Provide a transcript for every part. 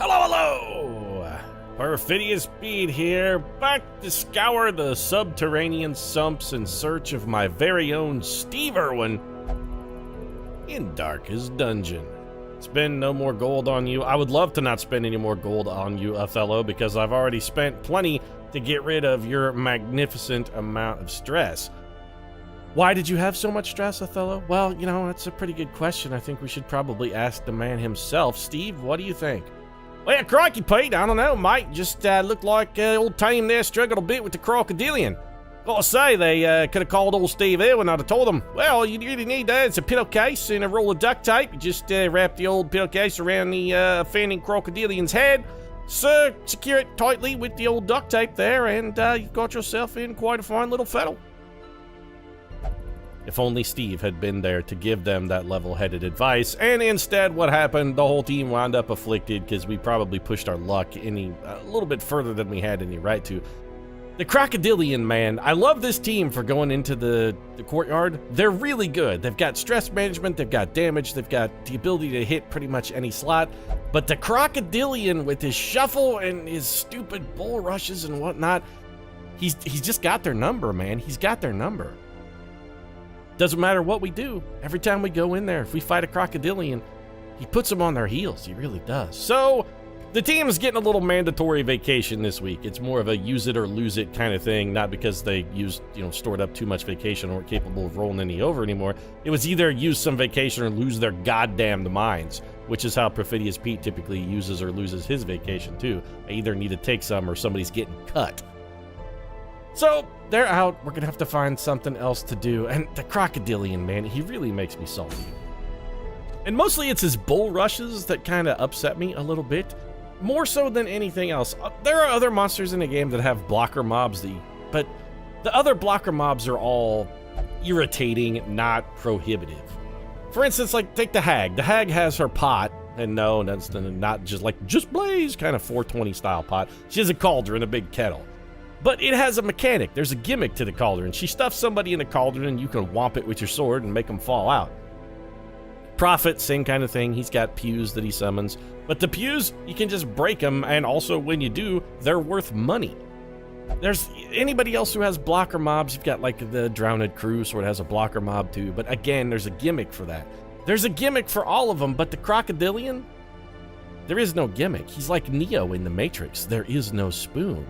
Hello, hello! Perfidious Bead here, back to scour the subterranean sumps in search of my very own Steve Irwin in Darkest Dungeon. Spend no more gold on you. I would love to not spend any more gold on you, Othello, because I've already spent plenty to get rid of your magnificent amount of stress. Why did you have so much stress, Othello? Well, you know, that's a pretty good question. I think we should probably ask the man himself. Steve, what do you think? Well, crikey, Pete, I don't know, mate. Just looked like old Tame there struggled a bit with the crocodilian. Gotta say, they could have called old Steve Irwin. I'd have told him, well, you really need that. It's a pillowcase and a roll of duct tape. You just wrap the old pillowcase around the offending crocodilian's head, secure it tightly with the old duct tape there, and you've got yourself in quite a fine little fiddle. If only Steve had been there to give them that level-headed advice, and instead what happened, the whole team wound up afflicted because we probably pushed our luck a little bit further than we had any right to. The Crocodilian, man, I love this team for going into the courtyard. They're really good. They've got stress management, they've got damage, they've got the ability to hit pretty much any slot. But the Crocodilian, with his shuffle and his stupid bull rushes and whatnot, he's just got their number, man. He's got their number. Doesn't matter what we do. Every time we go in there, if we fight a Crocodilian, he puts them on their heels. He really does. So the team is getting a little mandatory vacation this week. It's more of a use it or lose it kind of thing, not because they stored up too much vacation or weren't capable of rolling any over anymore. It was either use some vacation or lose their goddamned minds, which is how Perfidious Pete typically uses or loses his vacation too. They either need to take some or somebody's getting cut. So they're out. We're gonna have to find something else to do. And the Crocodilian, man, he really makes me salty. And mostly it's his bull rushes that kind of upset me a little bit. More so than anything else. There are other monsters in the game that have blocker mobs, but the other blocker mobs are all irritating, not prohibitive. For instance, like, take the Hag. The Hag has her pot, and no, that's not just blaze kind of 420 style pot. She has a cauldron, a big kettle. But it has a mechanic. There's a gimmick to the cauldron. She stuffs somebody in the cauldron and you can whomp it with your sword and make them fall out. Prophet, same kind of thing. He's got pews that he summons. But the pews, you can just break them, and also when you do, they're worth money. There's anybody else who has blocker mobs. You've got like the Drowned Crew, sort of has a blocker mob too. But again, there's a gimmick for that. There's a gimmick for all of them, but the Crocodilian, there is no gimmick. He's like Neo in the Matrix. There is no spoon.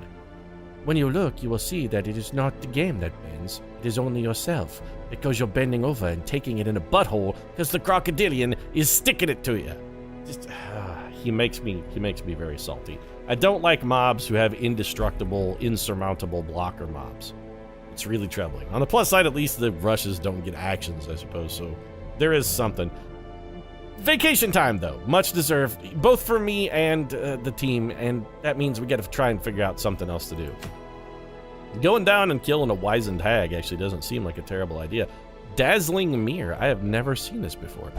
When you look, you will see that it is not the game that bends. It is only yourself, because you're bending over and taking it in a butthole because the Crocodilian is sticking it to you. Just, he makes me very salty. I don't like mobs who have indestructible, insurmountable blocker mobs. It's really troubling. On the plus side, at least the rushes don't get actions, I suppose, so there is something. Vacation time, though. Much deserved, both for me and the team, and that means we got to try and figure out something else to do. Going down and killing a wizened hag actually doesn't seem like a terrible idea. Dazzling Mirror. I have never seen this before.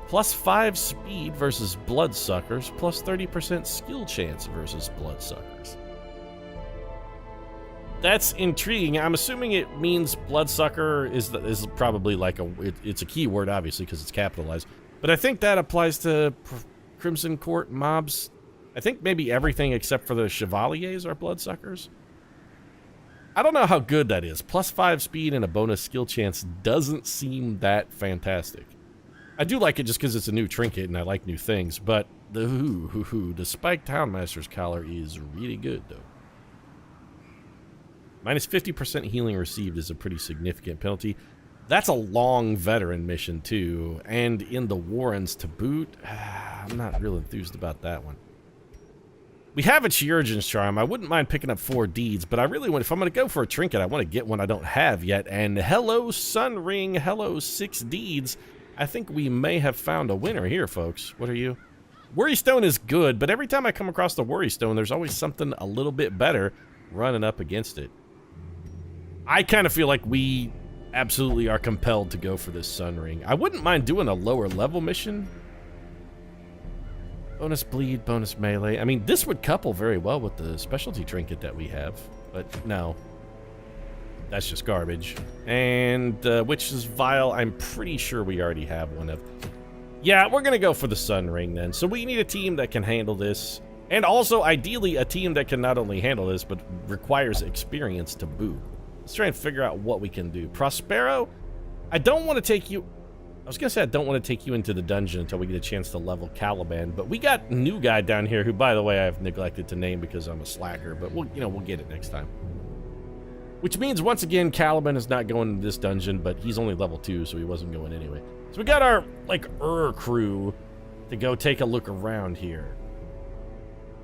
Plus 5 speed versus bloodsuckers, plus 30% skill chance versus bloodsuckers. That's intriguing. I'm assuming it means bloodsucker is probably like it's a keyword, obviously, because it's capitalized. But I think that applies to Crimson Court mobs. I think maybe everything except for the Chevaliers are bloodsuckers. I don't know how good that is. Plus 5 speed and a bonus skill chance doesn't seem that fantastic. I do like it just because it's a new trinket and I like new things, but the Spiked Houndmaster's collar is really good, though. Minus 50% healing received is a pretty significant penalty. That's a long veteran mission, too. And in the Warrens to boot, I'm not real enthused about that one. We have a Chirurgeon's Charm. I wouldn't mind picking up 4 deeds, but I really want, if I'm going to go for a trinket, I want to get one I don't have yet. And hello, Sun Ring. Hello, 6 deeds. I think we may have found a winner here, folks. What are you? Worry Stone is good, but every time I come across the Worry Stone, there's always something a little bit better running up against it. I kind of feel like we absolutely are compelled to go for this Sun Ring. I wouldn't mind doing a lower level mission. Bonus bleed, bonus melee. I mean, this would couple very well with the specialty trinket that we have, but no. That's just garbage. And Witch's Vial, I'm pretty sure we already have one of. Yeah, we're going to go for the Sun Ring then. So we need a team that can handle this. And also, ideally, a team that can not only handle this, but requires experience to boot. Let's try and figure out what we can do. Prospero, I don't want to take you... I was going to say I don't want to take you into the dungeon until we get a chance to level Caliban. But we got a new guy down here who, by the way, I've neglected to name because I'm a slacker. But we'll get it next time. Which means, once again, Caliban is not going to this dungeon, but he's only level 2, so he wasn't going anyway. So we got our, crew to go take a look around here.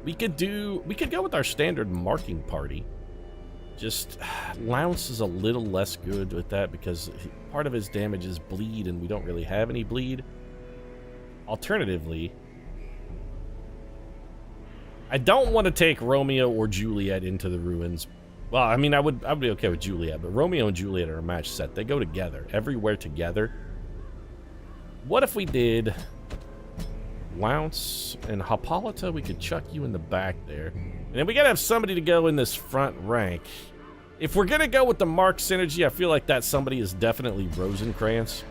We could go with our standard marking party. Just, Lounce is a little less good with that because part of his damage is bleed, and we don't really have any bleed. Alternatively, I don't want to take Romeo or Juliet into the ruins. Well, I mean, I would be okay with Juliet, but Romeo and Juliet are a match set. They go together, everywhere together. What if we did Lounce and Hippolyta? We could chuck you in the back there. And then we gotta have somebody to go in this front rank. If we're gonna go with the Mark synergy, I feel like that somebody is definitely Rosencrantz.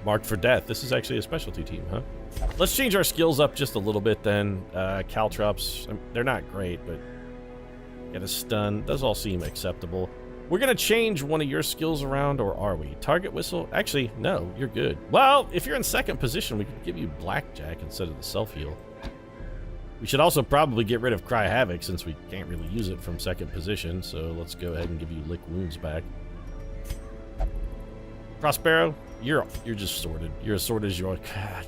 Marked for death. This is actually a specialty team, huh? Let's change our skills up just a little bit then. Caltrops, they're not great, but get a stun. Those all seem acceptable. We're going to change one of your skills around, or are we? Target whistle? Actually, no, you're good. Well, if you're in second position, we could give you blackjack instead of the self-heal. We should also probably get rid of Cry Havoc since we can't really use it from second position, so let's go ahead and give you Lick Wounds back. Prospero, you're just sorted. You're as sorted as you are.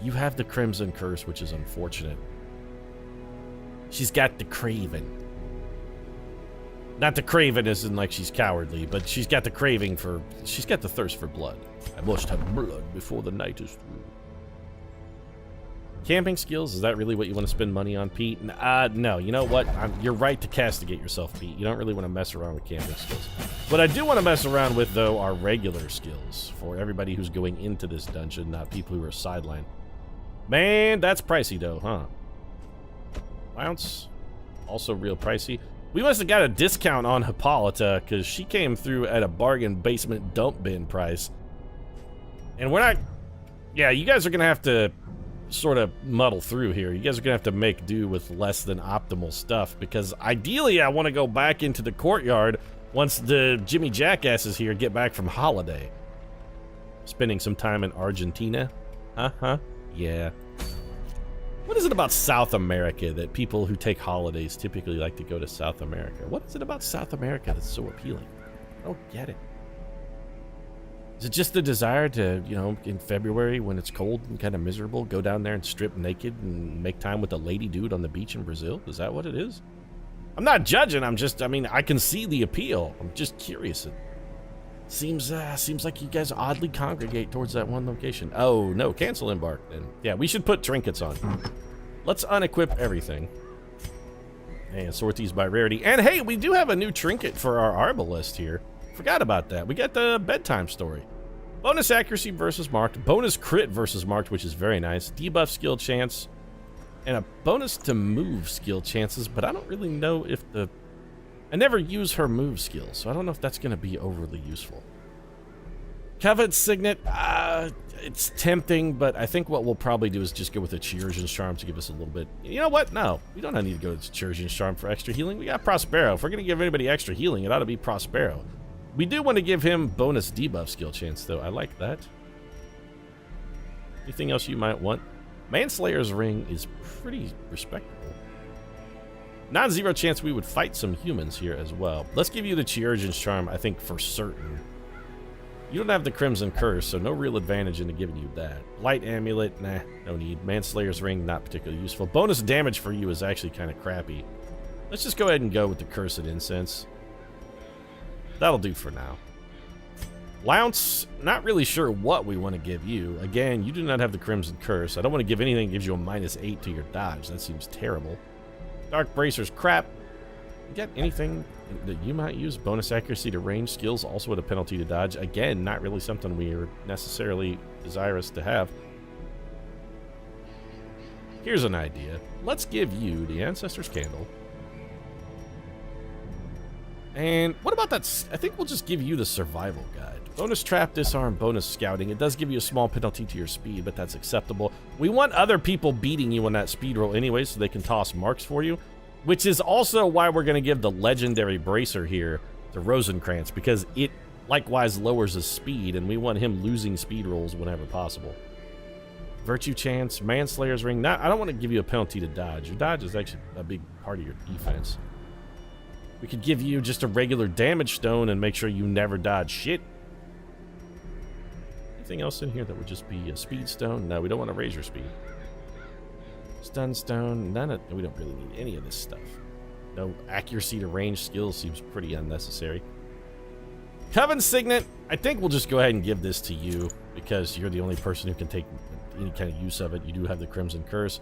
You have the Crimson Curse, which is unfortunate. She's got the Craven. Not the craven isn't like she's cowardly, but she's got the craving for... She's got the thirst for blood. I must have blood before the night is through. Camping skills, is that really what you want to spend money on, Pete? No, you know what? You're right to castigate yourself, Pete. You don't really want to mess around with camping skills. What I do want to mess around with, though, are regular skills for everybody who's going into this dungeon, not people who are sidelined. Man, that's pricey, though, huh? Bounce, also real pricey. We must have got a discount on Hippolyta, because she came through at a bargain basement dump bin price. And we're not... Yeah, you guys are going to have to sort of muddle through here. You guys are going to have to make do with less than optimal stuff, because ideally I want to go back into the courtyard once the Jimmy Jackasses here get back from holiday. Spending some time in Argentina? Uh-huh. Yeah. What is it about South America that people who take holidays typically like to go to South America? What is it about South America that's so appealing? I don't get it. Is it just the desire to, you know, in February when it's cold and kind of miserable, go down there and strip naked and make time with a lady dude on the beach in Brazil? Is that what it is? I'm not judging. I mean, I can see the appeal. I'm just curious. It seems like you guys oddly congregate towards that one location. Oh, no. Cancel embark then. Yeah, we should put trinkets on. Let's unequip everything. And sort these by rarity. And hey, we do have a new trinket for our arbalist here. Forgot about that. We got the bedtime story. Bonus accuracy versus marked. Bonus crit versus marked, which is very nice. Debuff skill chance. And a bonus to move skill chances, but I don't really know if the... I never use her move skills, so I don't know if that's going to be overly useful. Covet Signet, it's tempting, but I think what we'll probably do is just go with a Chirurgeon's Charm to give us a little bit... You know what? No, we don't need to go to Chirurgeon's Charm for extra healing. We got Prospero. If we're going to give anybody extra healing, it ought to be Prospero. We do want to give him bonus debuff skill chance, though. I like that. Anything else you might want? Manslayer's Ring is pretty respectable. Non-zero chance we would fight some humans here as well. Let's give you the Chirurgeon's Charm, I think, for certain. You don't have the Crimson Curse, so no real advantage into giving you that. Light Amulet, nah, no need. Manslayer's Ring, not particularly useful. Bonus damage for you is actually kind of crappy. Let's just go ahead and go with the Cursed Incense. That'll do for now. Lounce, not really sure what we want to give you. Again, you do not have the Crimson Curse. I don't want to give anything that gives you a -8 to your dodge. That seems terrible. Dark Bracer's crap. You got anything that you might use? Bonus accuracy to range skills, also at a penalty to dodge. Again, not really something we are necessarily desirous to have. Here's an idea. Let's give you the Ancestor's Candle. And what about that? I think we'll just give you the survival guide. Bonus trap, disarm, bonus scouting. It does give you a small penalty to your speed, but that's acceptable. We want other people beating you on that speed roll anyway, so they can toss marks for you, which is also why we're going to give the legendary bracer here to Rosencrantz, because it likewise lowers his speed, and we want him losing speed rolls whenever possible. Virtue chance, manslayer's ring. I don't want to give you a penalty to dodge. Your dodge is actually a big part of your defense. We could give you just a regular damage stone and make sure you never dodge shit. Anything else in here that would just be a speed stone? No, we don't want to raise your speed. Stun stone, we don't really need any of this stuff. No accuracy to range skills seems pretty unnecessary. Coven Signet, I think we'll just go ahead and give this to you because you're the only person who can take any kind of use of it. You do have the Crimson Curse.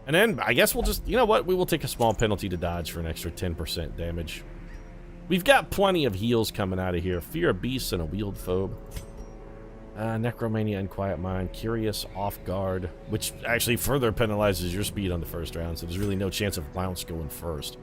And then I guess we'll just, you know what? We will take a small penalty to dodge for an extra 10% damage. We've got plenty of heals coming out of here. Fear of Beasts and a Wield Phobe. Necromania, Unquiet Mind, Curious, Off Guard, which actually further penalizes your speed on the first round, so there's really no chance of Lounce going first.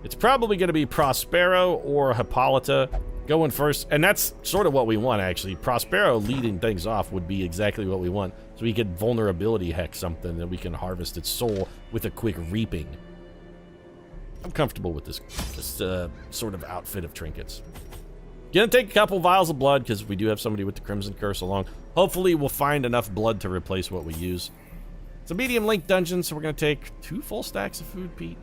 It's probably going to be Prospero or Hippolyta going first, and that's sort of what we want, actually. Prospero leading things off would be exactly what we want, so we could vulnerability hex something, and we can harvest its soul with a quick reaping. I'm comfortable with this sort of outfit of trinkets. Gonna take a couple vials of blood, because we do have somebody with the Crimson Curse along. Hopefully we'll find enough blood to replace what we use. It's a medium length dungeon, so we're gonna take 2 full stacks of food, Pete.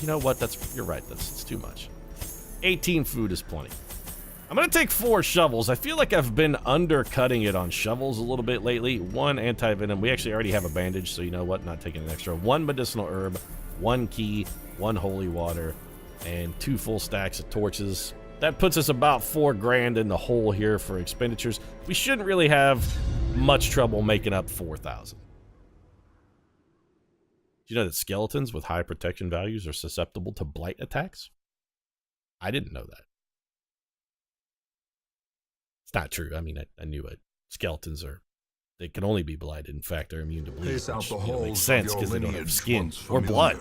You know what? You're right. It's too much. 18 food is plenty. I'm gonna take 4 shovels. I feel like I've been undercutting it on shovels a little bit lately. 1 anti-venom. We actually already have a bandage, so you know what? Not taking an extra. 1 medicinal herb, 1 key, 1 holy water, and 2 full stacks of torches. That puts us about 4 grand in the hole here for expenditures. We shouldn't really have much trouble making up 4,000. Do you know that skeletons with high protection values are susceptible to blight attacks? I didn't know that. It's not true. I mean, I knew it. Skeletons they can only be blighted. In fact, they're immune to bleeding, which makes sense because they don't have skin or blood.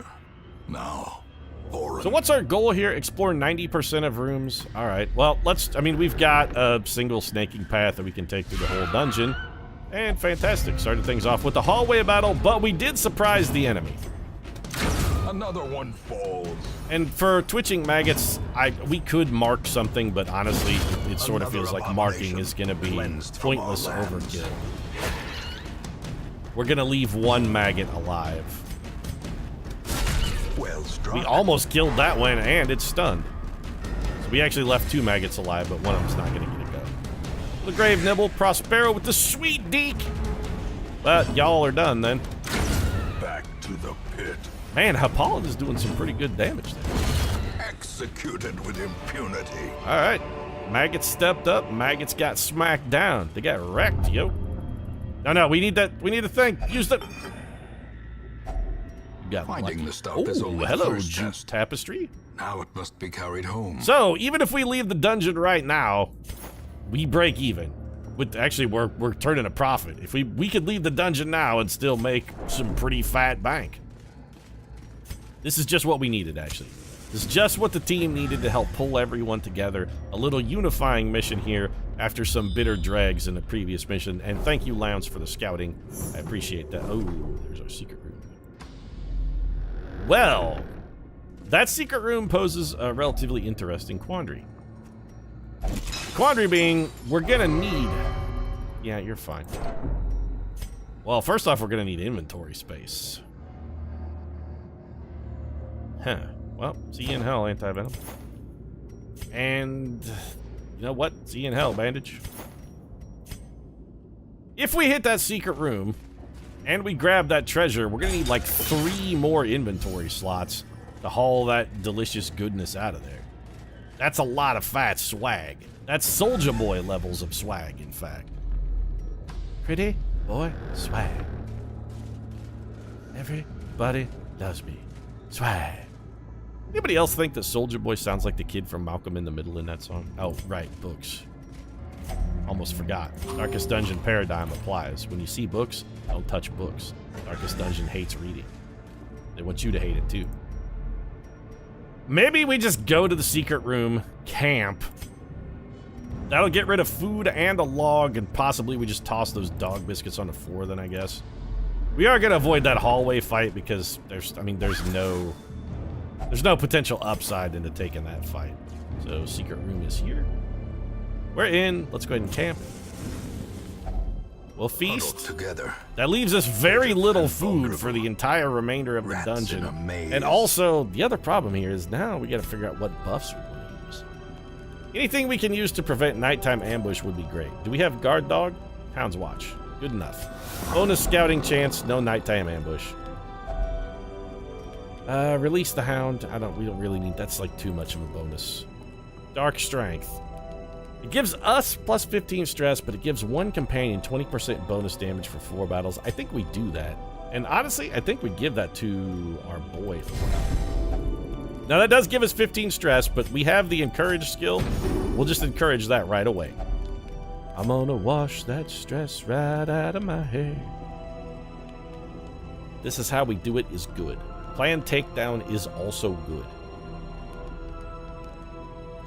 Now. So what's our goal here? Explore 90% of rooms. All right. Well, we've got a single snaking path that we can take through the whole dungeon. And fantastic. Started things off with the hallway battle, but we did surprise the enemy. Another one falls. And for twitching maggots, we could mark something, but honestly, it sort of feels like marking is going to be pointless overkill. We're going to leave 1 maggot alive. Well struck. We almost killed that one, and it's stunned. So we actually left 2 maggots alive, but one of them's not going to get a go. The Grave Nibble, Prospero with the sweet deek. But y'all are done then. Back to the pit. Man, Hippolyta's doing some pretty good damage there. Executed with impunity. All right. Maggots stepped up. Maggots got smacked down. They got wrecked, yo. No, we need that. We need the thing. Use the... Finding the stuff is only the hello, first juice test. tapestry. Now it must be carried home. So, even if we leave the dungeon right now, we break even. Actually, we're turning a profit. If we could leave the dungeon now and still make some pretty fat bank. This is just what we needed, actually. This is just what the team needed to help pull everyone together. A little unifying mission here after some bitter dregs in the previous mission. And thank you, Lounce, for the scouting. I appreciate that. Oh, there's our secret room. Well, that secret room poses a relatively interesting quandary. Quandary being, we're gonna need... Yeah, you're fine. Well, first off, we're gonna need inventory space. Huh. Well, see you in hell, anti-venom. And... you know what? See you in hell, bandage. If we hit that secret room... and we grab that treasure, we're gonna need like 3 more inventory slots to haul that delicious goodness out of there. That's a lot of fat swag. That's Soldier Boy levels of swag, in fact. Pretty boy swag. Everybody loves me. Swag. Anybody else think that Soldier Boy sounds like the kid from Malcolm in the Middle in that song? Oh, right, books. Almost forgot. Darkest Dungeon paradigm applies. When you see books, don't touch books. Darkest Dungeon hates reading. They want you to hate it too. Maybe we just go to the secret room, camp. That'll get rid of food and a log, and possibly we just toss those dog biscuits on the floor then, I guess. We are gonna avoid that hallway fight because there's no potential upside into taking that fight. So secret room is here. We're in. Let's go ahead and camp. We'll feast. Together. That leaves us very little food for the entire remainder of the dungeon. And also, the other problem here is now we gotta figure out what buffs we want to use. Anything we can use to prevent nighttime ambush would be great. Do we have guard dog? Hound's watch. Good enough. Bonus scouting chance, no nighttime ambush. Release the hound. We don't really need, that's like too much of a bonus. Dark strength. It gives us plus 15 stress, but it gives one companion 20% bonus damage for 4 battles. I think we do that. And honestly, I think we give that to our boy. Now that does give us 15 stress, but we have the encourage skill. We'll just encourage that right away. I'm gonna wash that stress right out of my hair. This is how we do it is good. Planned takedown is also good.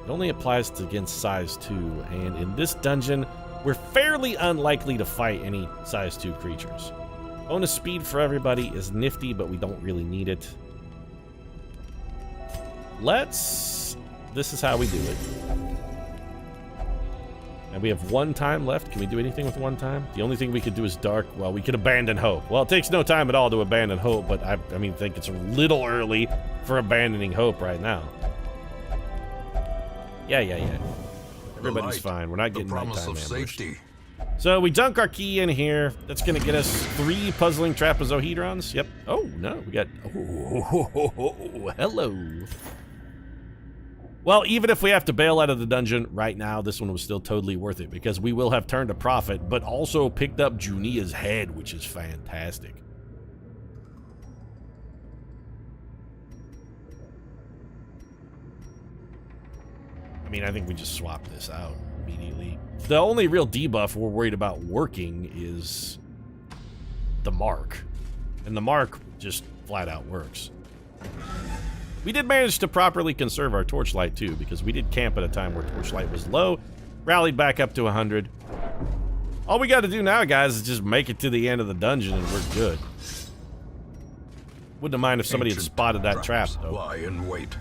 It only applies to against size 2, and in this dungeon, we're fairly unlikely to fight any size 2 creatures. Bonus speed for everybody is nifty, but we don't really need it. This is how we do it. And we have 1 time left. Can we do anything with 1 time? The only thing we could do is dark. Well, we could abandon hope. Well, it takes no time at all to abandon hope, but I think it's a little early for abandoning hope right now. Yeah. Everybody's fine. We're not getting nighttime ambush. So we dunk our key in here. That's going to get us 3 puzzling trapezohedrons. Yep. Oh, no. We got... Oh, hello. Well, even if we have to bail out of the dungeon right now, this one was still totally worth it because we will have turned a profit, but also picked up Junia's head, which is fantastic. I think we just swap this out immediately. The only real debuff we're worried about working is the mark. And the mark just flat out works. We did manage to properly conserve our torchlight too, because we did camp at a time where torchlight was low, rallied back up to 100. All we got to do now, guys, is just make it to the end of the dungeon and we're good. Wouldn't have mind if somebody had spotted that trap, though. Lie in wait.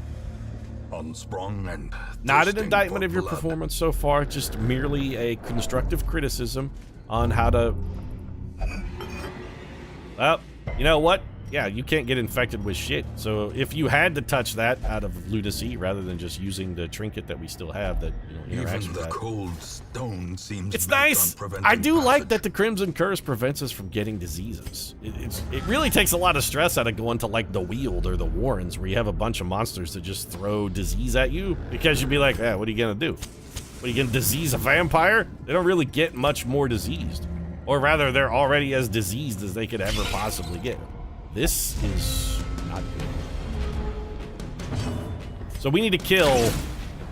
Unsprung and not an indictment of your performance so far, just merely a constructive criticism on how to... Well, you know what? Yeah, you can't get infected with shit. So if you had to touch that out of lunacy rather than just using the trinket that we still have that, interacts with that. Even the cold stone seems it's nice. I do like that the Crimson Curse prevents us from getting diseases. It really takes a lot of stress out of going to like the Weald or the Warrens where you have a bunch of monsters that just throw disease at you because you'd be like, what are you gonna do? What, are you gonna disease a vampire? They don't really get much more diseased. Or rather, they're already as diseased as they could ever possibly get. This is not good. So we need to kill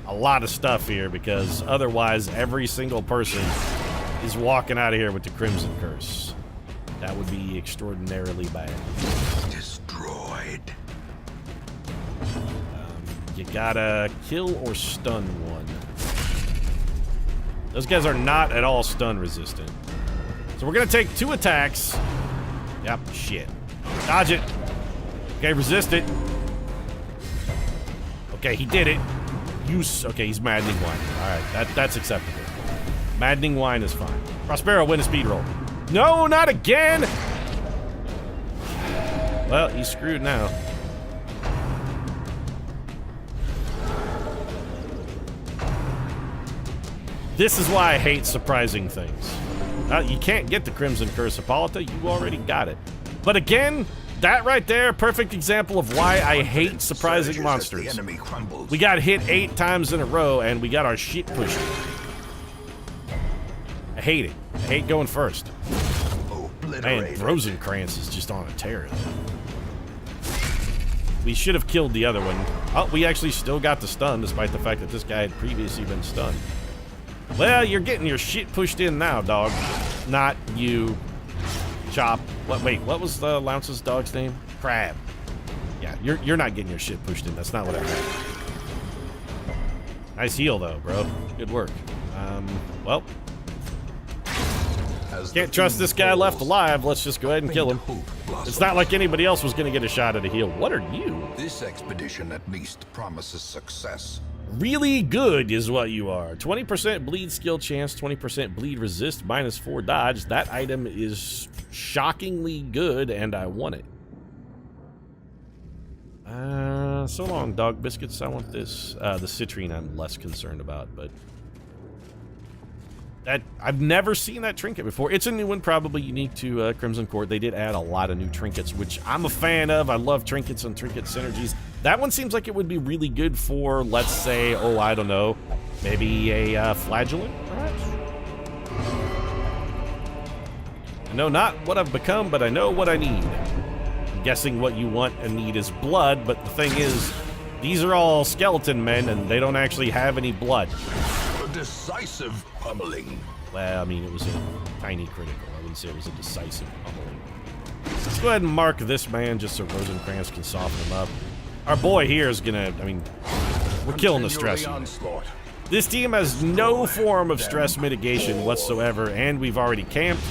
a lot of stuff here because otherwise every single person is walking out of here with the Crimson Curse. That would be extraordinarily bad. Destroyed. You gotta kill or stun one. Those guys are not at all stun resistant. So we're gonna take 2 attacks. Yep, shit. Dodge it. Okay, resist it. Okay, he did it. Okay, he's maddening wine. Alright, that's acceptable. Maddening wine is fine. Prospero, win a speed roll. No, not again! Well, he's screwed now. This is why I hate surprising things. You can't get the Crimson Curse, Hippolyta. You already got it. But again, that right there, perfect example of why I hate surprising monsters. We got hit 8 times in a row, and we got our shit pushed. I hate it. I hate going first. Man, Rosencrantz is just on a tear. We should have killed the other one. Oh, we actually still got the stun, despite the fact that this guy had previously been stunned. Well, you're getting your shit pushed in now, dog. Not you. Chop. Wait, what was the Lounce's dog's name? Crab. Yeah, you're not getting your shit pushed in. That's not what I meant. Nice heal, though, bro. Good work. Well. Can't trust this guy left alive. Let's just go ahead and kill him. It's not like anybody else was going to get a shot at a heal. What are you? This expedition at least promises success. Really good is what you are. 20% bleed skill chance, 20% bleed resist, -4 dodge. That item is shockingly good, and I want it. So long, dog biscuits. I want this. The citrine I'm less concerned about, but that I've never seen that trinket before. It's a new one, probably unique to Crimson Court. They did add a lot of new trinkets, which I'm a fan of. I love trinkets and trinket synergies. That one seems like it would be really good for, let's say, oh, I don't know, maybe a flagellant, perhaps? I know not what I've become, but I know what I need. I'm guessing what you want and need is blood, but the thing is, these are all skeleton men, and they don't actually have any blood. A decisive pummeling. Well, I mean, it was a tiny critical. I wouldn't say it was a decisive pummeling. Let's go ahead and mark this man just so Rosencrantz can soften him up. Our boy here is gonna, I mean, we're killing the stress unit. This team has no form of stress mitigation whatsoever, and we've already camped.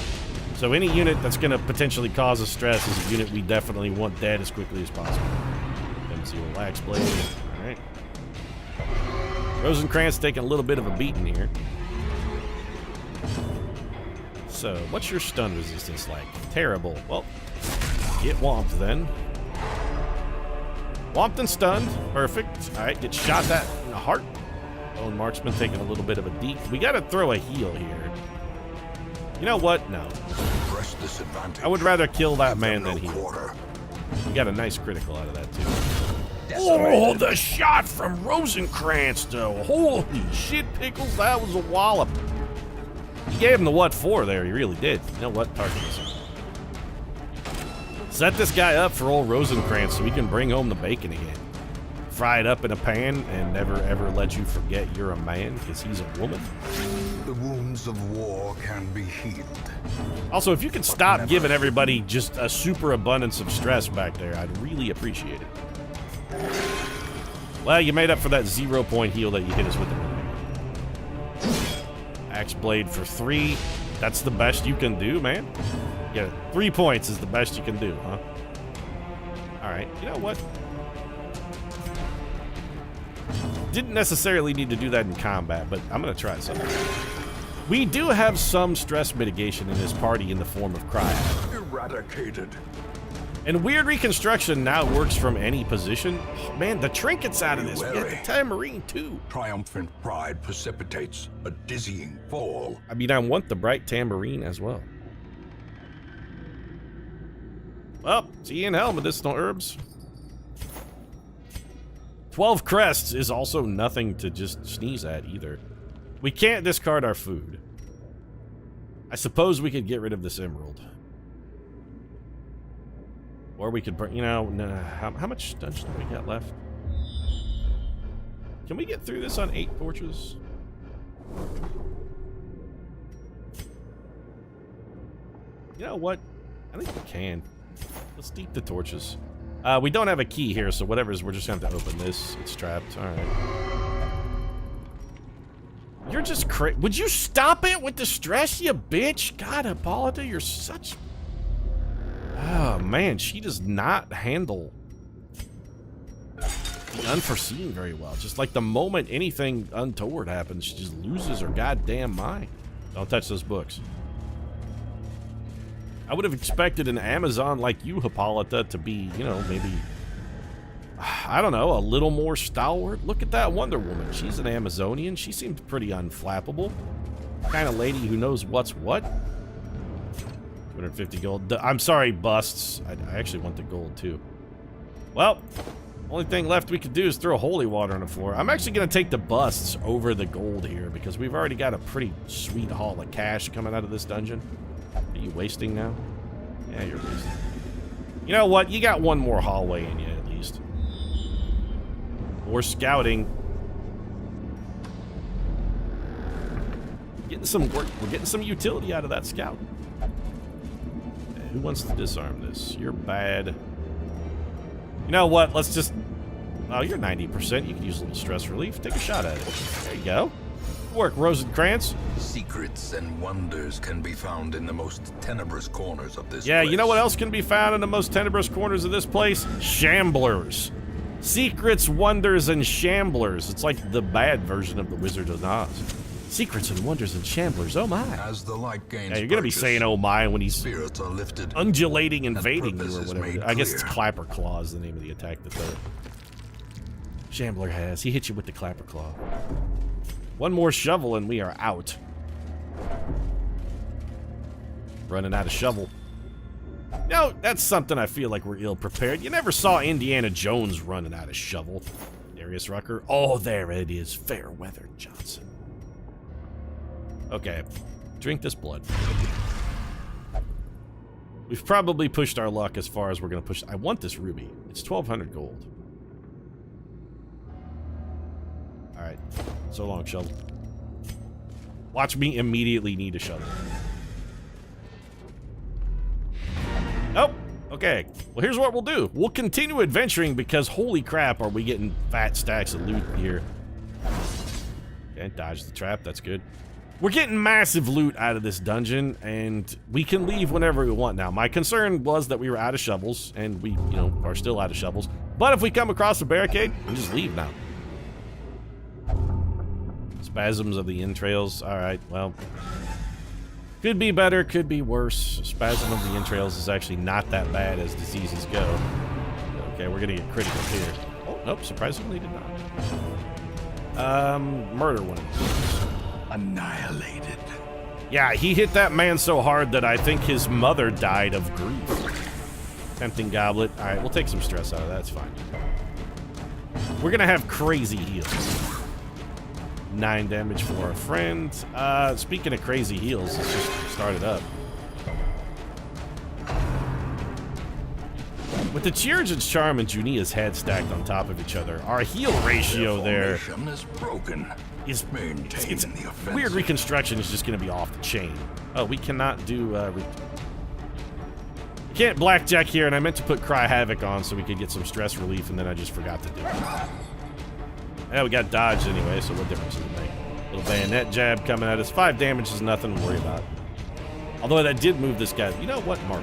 So any unit that's gonna potentially cause us stress is a unit we definitely want dead as quickly as possible. M0 Lax Blade. Alright. Rosencrantz taking a little bit of a beating here. So, what's your stun resistance like? Terrible. Well, get whomped then. Whomped and stunned. Perfect. Alright, get shot at in the heart. Lone Marksman taking a little bit of a deke. We gotta throw a heal here. You know what? No. I would rather kill that man than heal. We got a nice critical out of that, too. Oh, the shot from Rosencrantz, though. Holy shit, Pickles, that was a wallop. He gave him the what for there, he really did. You know what? Target this. Set this guy up for old Rosencrantz so we can bring home the bacon again. Fry it up in a pan and never ever let you forget you're a man because he's a woman. The wounds of war can be healed. Also, if you could stop giving everybody just a super abundance of stress back there, I'd really appreciate it. Well, you made up for that 0-point heal that you hit us with. Axe Blade for 3. That's the best you can do, man. Yeah, 3 points is the best you can do, huh? Alright, you know what? Didn't necessarily need to do that in combat, but I'm gonna try something. We do have some stress mitigation in this party in the form of cryo. Eradicated. And Weird Reconstruction now works from any position. Oh, man, the trinkets out of this. We got the Tamarine, too. Triumphant pride precipitates a dizzying fall. I mean, I want the Bright Tamarine as well. Well, see you in hell, medicinal herbs. 12 crests is also nothing to just sneeze at either. We can't discard our food. I suppose we could get rid of this emerald. Or we could, you know, how much dungeon do we got left? Can we get through this on 8 torches? You know what? I think we can. Let's deep the torches. We don't have a key here, so whatever, we're just going to have to open this. It's trapped. Alright. You're just crazy. Would you stop it with the stress, you bitch? God, Hippolyta, you're such... Oh, man, she does not handle the unforeseen very well. Just like the moment anything untoward happens, she just loses her goddamn mind. Don't touch those books. I would have expected an Amazon like you, Hippolyta, to be, you know, maybe, I don't know, a little more stalwart. Look at that Wonder Woman. She's an Amazonian. She seemed pretty unflappable. Kind of lady who knows what's what. 250 gold. I'm sorry, busts. I actually want the gold, too. Well, only thing left we could do is throw holy water on the floor. I'm actually going to take the busts over the gold here because we've already got a pretty sweet haul of cash coming out of this dungeon. Are you wasting now? Yeah, you're wasting. You know what? You got one more hallway in you, at least. More scouting. Getting some work. We're getting some utility out of that scout. Okay, who wants to disarm this? You're bad. You know what? Let's just... Oh, you're 90%. You could use a little stress relief. Take a shot at it. There you go. Good work, Rosencrantz. Secrets and wonders can be found in the most tenebrous corners of this Yeah, place. you know what else can be found in the most tenebrous corners of this place? Shamblers. Secrets, wonders, and shamblers. It's like the bad version of the Wizard of Oz. Secrets and wonders and shamblers. Oh my. As the light gains Yeah, you're gonna be purchase, saying "oh my" when he's spirits are lifted. undulating, invading you purpose or is whatever. made I guess it's clear. Clapper Claw is the name of the attack that the Shambler has. He hits you with the Clapper Claw. One more shovel and we are out. Running out of shovel. No, that's something I feel like we're ill-prepared. You never saw Indiana Jones running out of shovel. Darius Rucker. Oh, there it is. Fairweather Johnson. Okay. Drink this blood. We've probably pushed our luck as far as we're going to push. I want this ruby. It's 1,200 gold. Alright. So long, shovel. Watch me immediately need a shovel. Nope. Okay. Well, here's what we'll do. We'll continue adventuring because holy crap are we getting fat stacks of loot here. Okay, dodge the trap. That's good. We're getting massive loot out of this dungeon, and we can leave whenever we want now. My concern was that we were out of shovels, and we, you know, are still out of shovels. But if we come across a barricade, we just leave now. Spasms of the entrails. All right, well. Could be better, could be worse. Spasm of the entrails is actually not that bad as diseases go. Okay, we're gonna get critical here. Oh, nope, surprisingly did not. Murder one of these. Annihilated. Yeah, he hit that man so hard that I think his mother died of grief. Tempting goblet. All right, we'll take some stress out of that. That's fine. We're gonna have crazy heals. 9 damage for our friend. Speaking of crazy heals, let's just start it up. With the Chiurgeon's Charm and Junia's head stacked on top of each other, our heal ratio there Formation is broken. is Maintain it's the offensive. weird. Reconstruction is just going to be off the chain. Oh, we cannot do can't blackjack here, and I meant to put Cry Havoc on so we could get some stress relief, and then I just forgot to do it. Yeah, we got dodged anyway, so what difference does it make? Little bayonet jab coming at us. 5 damage is nothing to worry about. Although that did move this guy. You know what, Mark?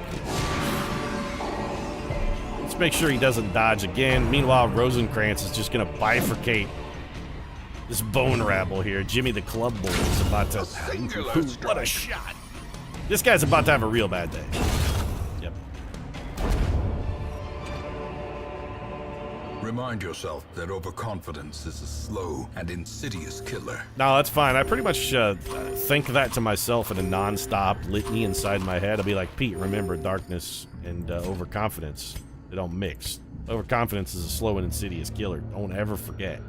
Let's make sure he doesn't dodge again. Meanwhile, Rosencrantz is just going to bifurcate this bone rabble here. Jimmy the Club Boy is about to... What a shot! This guy's about to have a real bad day. Yep. Remind yourself that overconfidence is a slow and insidious killer. No, that's fine. I pretty much think that to myself in a non-stop litany inside my head. I'll be like, Pete, remember, darkness and overconfidence, they don't mix. Overconfidence is a slow and insidious killer. Don't ever forget.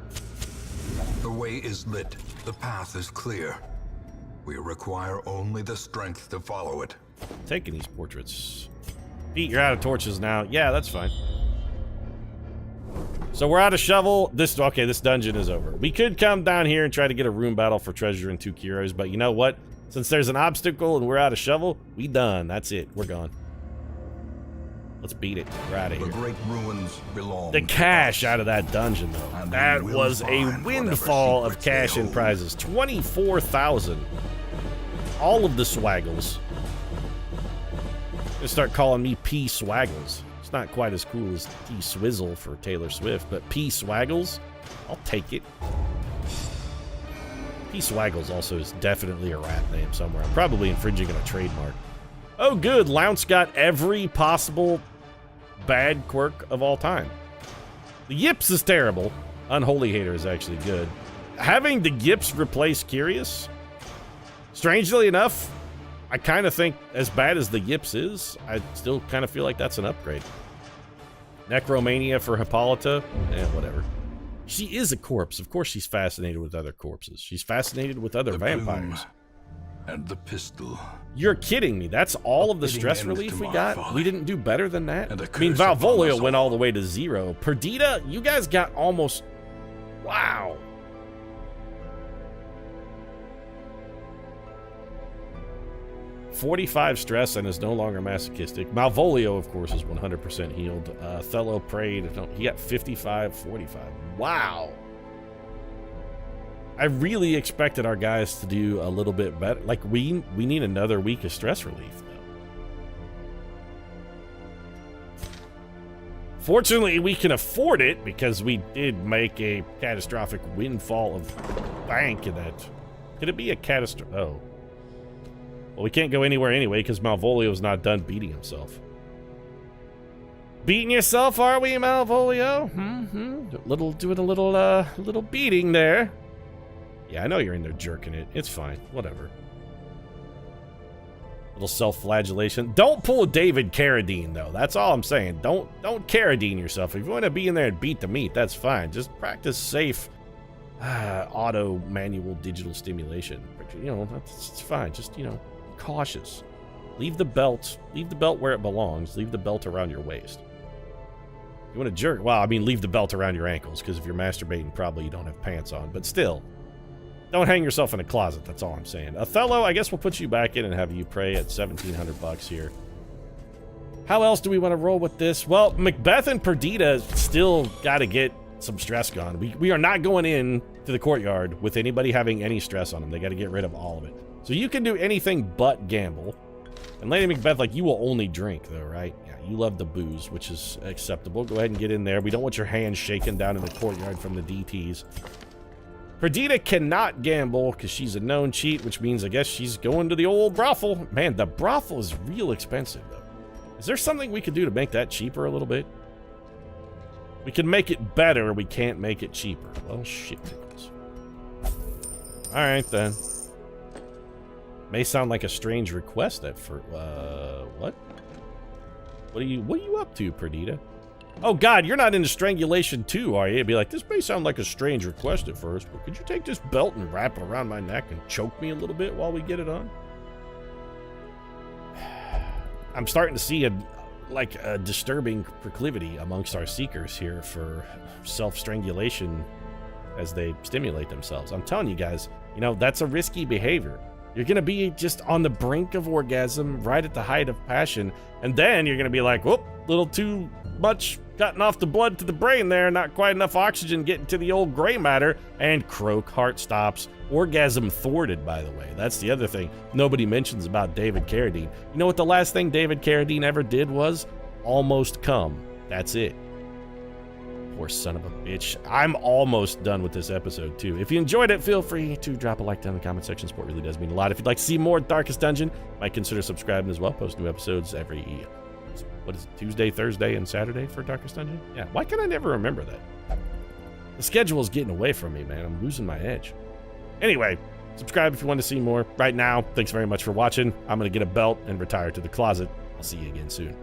The way is lit. The path is clear. We require only the strength to follow it. Taking these portraits. Pete, you're out of torches now. Yeah, that's fine. So we're out of shovel. This dungeon is over. We could come down here and try to get a room battle for treasure and 2 Kyros, but you know what? Since there's an obstacle and we're out of shovel, we done. That's it. We're gone. Let's beat it. We're out of The here. great ruins belong The to cash us. out of that dungeon, though. And That we will was a find windfall whatever of cash secrets they and hold. prizes. 24,000. All of the swaggles. Gonna start calling me P Swaggles. It's not quite as cool as T Swizzle for Taylor Swift, but P Swaggles, I'll take it. P Swaggles also is definitely a rap name somewhere. I'm probably infringing on a trademark. Oh, good. Lounce got every possible bad quirk of all time. The Yips is terrible. Unholy Hater is actually good. Having the Yips replace Curious, strangely enough, I kind of think as bad as the Yips is, I still kind of feel like that's an upgrade. Necromania for Hippolyta, whatever. She is a corpse. Of course she's fascinated with other corpses. She's fascinated with other The vampires. plume and the pistol. You're kidding me. That's all of the fitting stress end relief to we my got? folly. We didn't do better than that? And a I mean, curse upon Valvolio us went all. all the way to 0. Perdita, you guys got almost... Wow. 45 stress and is no longer masochistic. Malvolio, of course, is 100% healed. Othello prayed. No, he got 55, 45. Wow. I really expected our guys to do a little bit better. Like, we need another week of stress relief, though. Fortunately, we can afford it because we did make a catastrophic windfall of bank in that. Could it be a catastrophe? Oh. Well, we can't go anywhere anyway because Malvolio's not done beating himself. Beating yourself, are we, Malvolio? Doing a little beating there. Yeah, I know you're in there jerking it. It's fine. Whatever. Little self-flagellation. Don't pull David Carradine, though. That's all I'm saying. Don't Carradine yourself. If you want to be in there and beat the meat, that's fine. Just practice safe auto manual digital stimulation. You know, it's fine. Just, you know, cautious. Leave the belt where it belongs. Leave the belt around your waist. You want to jerk? Well, I mean, leave the belt around your ankles, because if you're masturbating, probably you don't have pants on. But still, don't hang yourself in a closet. That's all I'm saying. Othello, I guess we'll put you back in and have you pray at $1,700 here. How else do we want to roll with this? Well, Macbeth and Perdita still got to get some stress gone. We are not going in to the courtyard with anybody having any stress on them. They got to get rid of all of it. So you can do anything but gamble. And Lady Macbeth, like, you will only drink, though, right? Yeah, you love the booze, which is acceptable. Go ahead and get in there. We don't want your hands shaking down in the courtyard from the DTs. Perdita cannot gamble because she's a known cheat, which means I guess she's going to the old brothel. Man, the brothel is real expensive, though. Is there something we could do to make that cheaper a little bit? We can make it better. We can't make it cheaper. Well, shit pickles. All right, then. May sound like a strange request at first. What? What are you up to, Perdita? Oh, God, you're not into strangulation, too, are you? It'd be like, this may sound like a strange request at first, but could you take this belt and wrap it around my neck and choke me a little bit while we get it on? I'm starting to see a disturbing proclivity amongst our seekers here for self-strangulation as they stimulate themselves. I'm telling you guys, you know, that's a risky behavior. You're going to be just on the brink of orgasm, right at the height of passion, and then you're going to be like, whoop, little too much cutting off the blood to the brain there, not quite enough oxygen getting to the old gray matter, and croak, heart stops, orgasm thwarted, by the way. That's the other thing nobody mentions about David Carradine. You know what the last thing David Carradine ever did was? Almost come. That's it. Poor son of a bitch. I'm almost done with this episode, too. If you enjoyed it, feel free to drop a like down in the comment section. Support really does mean a lot. If you'd like to see more Darkest Dungeon, might consider subscribing as well. Post new episodes every, what is it, Tuesday, Thursday, and Saturday for Darkest Dungeon? Yeah, why can I never remember that? The schedule is getting away from me, man. I'm losing my edge. Anyway, subscribe if you want to see more. Right now, thanks very much for watching. I'm going to get a belt and retire to the closet. I'll see you again soon.